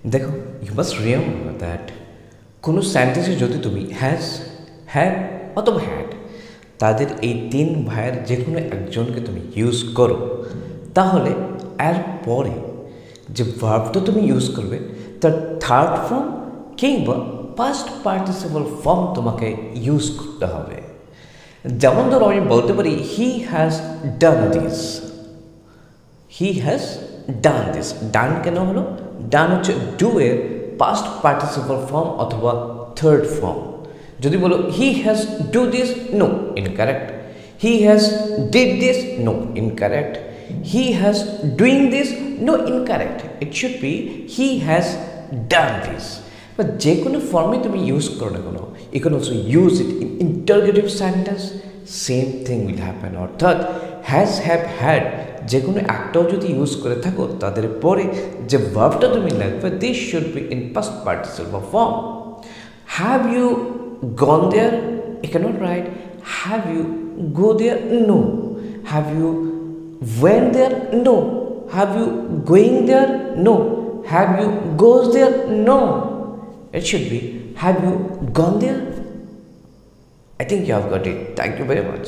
দেখো, you must remember that কোনো সেন্টেন্সে যদি তুমি হ্যাজ, হ্যাভ অথবা হ্যাড তাদের এই তিন ভাইয়ের যে কোনো একজনকে তুমি ইউজ করো, তাহলে এর পরে যে ভার্বটা তুমি ইউজ করবে তার থার্ড ফর্ম কিংবা পাস্ট পার্টিসিপল ফর্ম তোমাকে ইউজ করতে হবে। যেমন ধরো আমি বলতে পারি he has done this, he has done this. Done কেন হলো? ডান হচ্ছে ডু এর পাস্ট পার্টিসিপল ফর্ম অথবা থার্ড ফর্ম। যদি বলো he has do this, no, incorrect. He has did this, no, incorrect. He has doing this, no, incorrect. It should be he has done this. বা যে কোনো ফর্মে তুমি use করো না কেন, you can also use it in interrogative sentence, same thing will happen. অর্থাৎ has, have, had যে কোনো একটাও যদি ইউজ করে থাকো, তাদের পরে যে ভার্বটা তুমি লাগবে this should be in past participle form. Have you gone there? You cannot write have you go there? No. Have you went there? No. Have you going there? No. Have you goes there? No. It should be have you gone there? I think you have got it. Thank you very much.